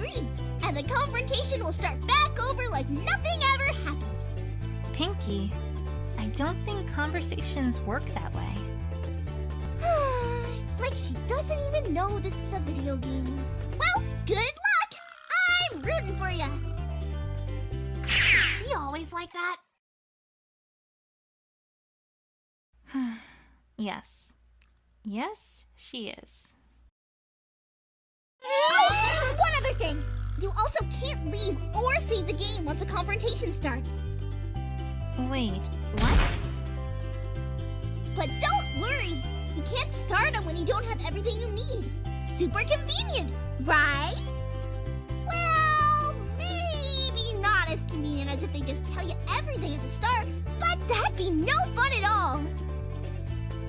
3, and the confrontation will start back over like nothing ever happened. Pinkie, I don't think conversations work that way. It's like she doesn't even know this is a video game. Well, good luck! I'm rooting for ya! Is she always like that? Yes. Yes, she is. Oh, one other thing! You also can't leave or save the game once a confrontation starts. Wait, what? But don't worry! You can't start them when you don't have everything you need. Super convenient, right? Well, maybe not as convenient as if they just tell you everything at the start, but that'd be no fun at all.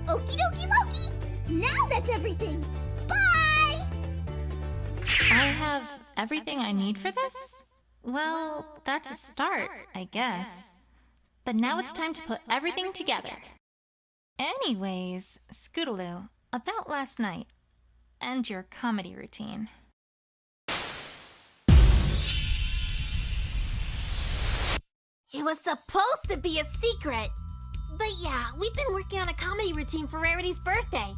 Okie dokie Loki! Now that's everything! Bye! I have everything I need for this? Well, that's a start, I guess. But now it's time to put everything together. Anyways, Scootaloo, about last night and your comedy routine. It was supposed to be a secret. But yeah, we've been working on a comedy routine for Rarity's birthday.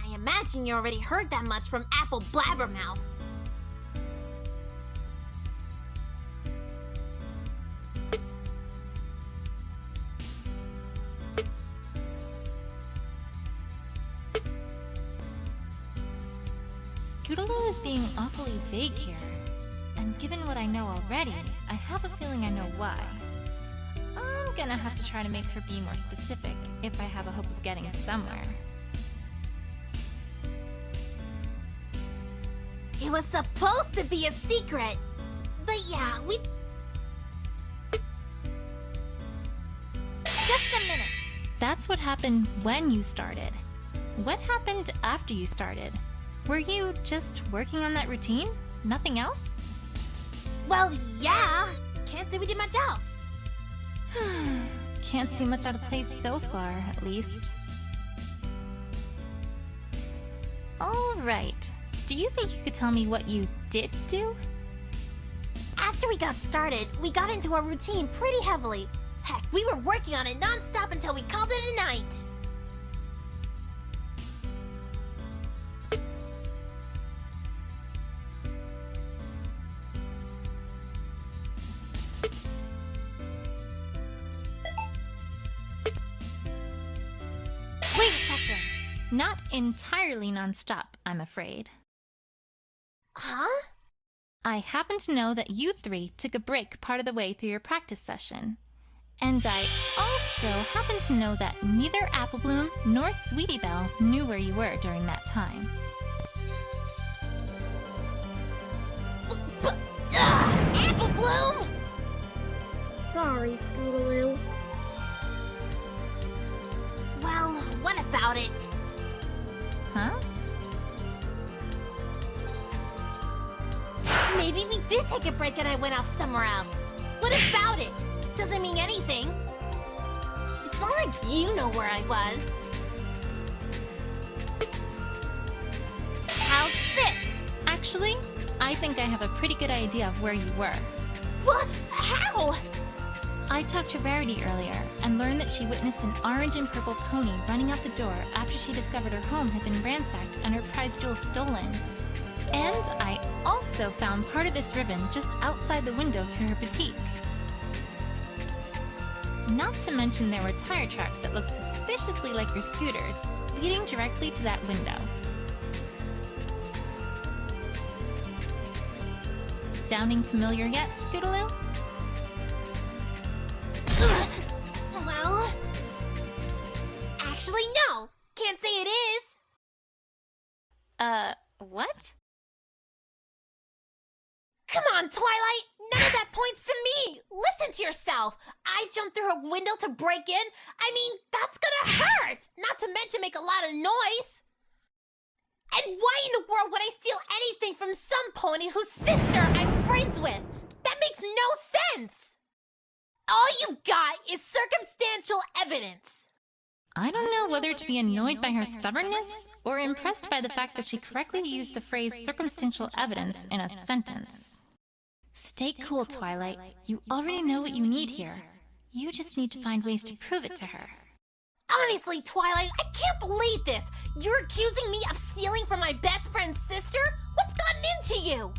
I imagine you already heard that much from Apple Blabbermouth. Scootaloo is being awfully vague here. And given what I know already, I have a feeling I know why. I'm gonna have to try to make her be more specific if I have a hope of getting somewhere. It was supposed to be a secret. But yeah, we... Just a minute. That's what happened when you started. What happened after you started? Were you just working on that routine? Nothing else? Well, yeah. Can't say we did much else. Can't see much out of place so far, at least. Alright. Do you think you could tell me what you did do? After we got started, we got into our routine pretty heavily. Heck, we were working on it non-stop until we called it a night. Wait a second. Not entirely non-stop, I'm afraid. Huh? I happen to know that you three took a break part of the way through your practice session. And I also happen to know that neither Applebloom nor Sweetie Belle knew where you were during that time. Apple Bloom! Sorry, Scootaloo. Well, what about it? Huh? Maybe we did take a break and I went off somewhere else. What about it? Doesn't mean anything. It's not like you know where I was. How's this? Actually, I think I have a pretty good idea of where you were. What? How? I talked to Rarity earlier and learned that she witnessed an orange and purple pony running out the door after she discovered her home had been ransacked and her prize jewels stolen. And I also found part of this ribbon just outside the window to her boutique. Not to mention there were tire tracks that looked suspiciously like your scooters, leading directly to that window. Sounding familiar yet, Scootaloo? Well... Actually, no! Can't say it is! What? Come on, Twilight! None of that points to me! Listen to yourself! I jumped through a window to break in? I mean, that's gonna hurt! Not to mention make a lot of noise! And why in the world would I steal anything from some pony whose sister I'm friends with? That makes no sense! All you've got is circumstantial evidence! I don't know whether to be annoyed by her stubbornness or impressed by the fact that she correctly used the phrase circumstantial evidence in a sentence. Stay cool, Twilight. You already know what you need here. You just need to find ways to prove it to her. Honestly, Twilight, I can't believe this! You're accusing me of stealing from my best friend's sister? What's gotten into you?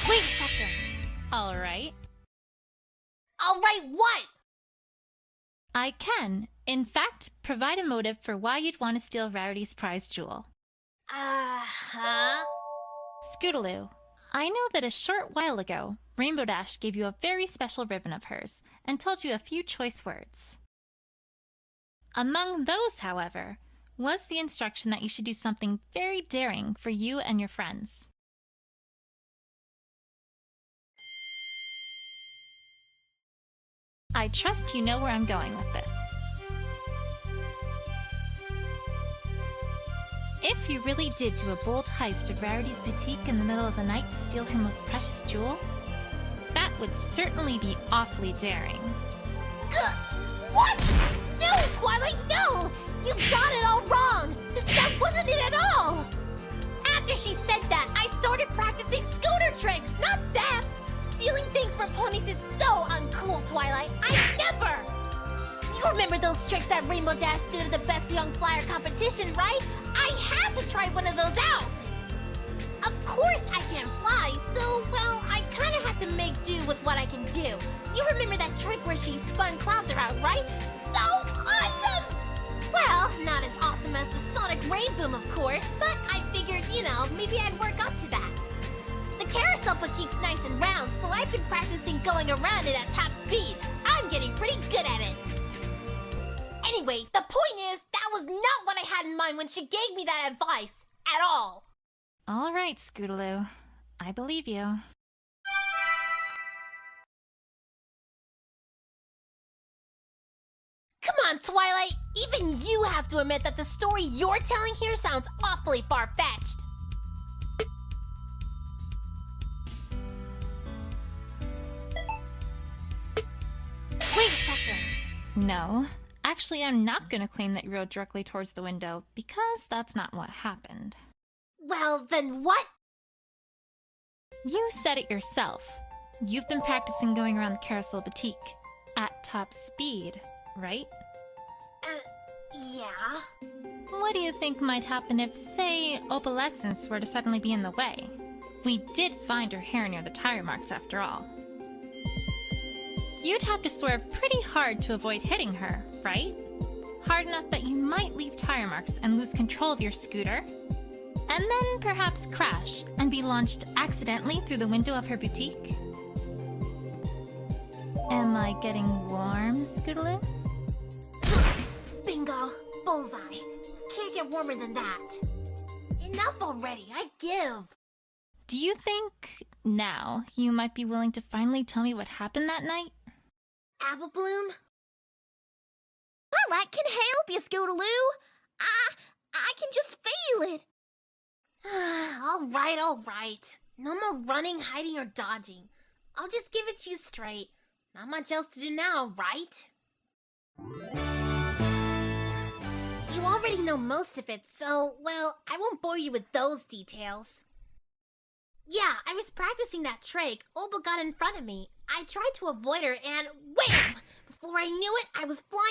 Wait a second. Alright. Alright, what? I can, in fact, provide a motive for why you'd want to steal Rarity's prize jewel. Uh-huh. Scootaloo, I know that a short while ago, Rainbow Dash gave you a very special ribbon of hers and told you a few choice words. Among those, however, was the instruction that you should do something very daring for you and your friends. I trust you know where I'm going with this. If you really did do a bold heist of Rarity's boutique in the middle of the night to steal her most precious jewel, that would certainly be awfully daring. Gah! What? No, Twilight, no! You got it all wrong! That wasn't it at all! After she said that, I started practicing scooter tricks, not theft! Stealing things from ponies is so uncool, Twilight. I never! You remember those tricks that Rainbow Dash did at the Best Young Flyer competition, right? I had to try one of those out! Of course I can't fly, so, well, I kinda had to make do with what I can do. You remember that trick where she spun clouds around, right? So awesome! Well, not as awesome as the Sonic Rain Boom, of course, but I figured, maybe I'd work up to that. The carousel boutique's nice and round, so I've been practicing going around it at top speed. I'm getting pretty good at it. Anyway, the point is, that was not what I had in mind when she gave me that advice. At all. All right, Scootaloo. I believe you. Come on, Twilight! Even you have to admit that the story you're telling here sounds awfully far-fetched. Wait a second. No. Actually, I'm not going to claim that you rode directly towards the window, because that's not what happened. Well, then what? You said it yourself. You've been practicing going around the Carousel Boutique at top speed, right? Yeah. What do you think might happen if, say, Opalescence were to suddenly be in the way? We did find her hair near the tire marks after all. You'd have to swerve pretty hard to avoid hitting her, right? Hard enough that you might leave tire marks and lose control of your scooter. And then perhaps crash and be launched accidentally through the window of her boutique. Am I getting warm, Scootaloo? Bingo. Bullseye. Can't get warmer than that. Enough already. I give. Do you think, now, you might be willing to finally tell me what happened that night? Apple Bloom? Twilight can help you, Scootaloo. I can just feel it. All right. No more running, hiding, or dodging. I'll just give it to you straight. Not much else to do now, right? You already know most of it, so, well, I won't bore you with those details. Yeah, I was practicing that trick. Opal got in front of me. I tried to avoid her and wham! Before I knew it, I was flying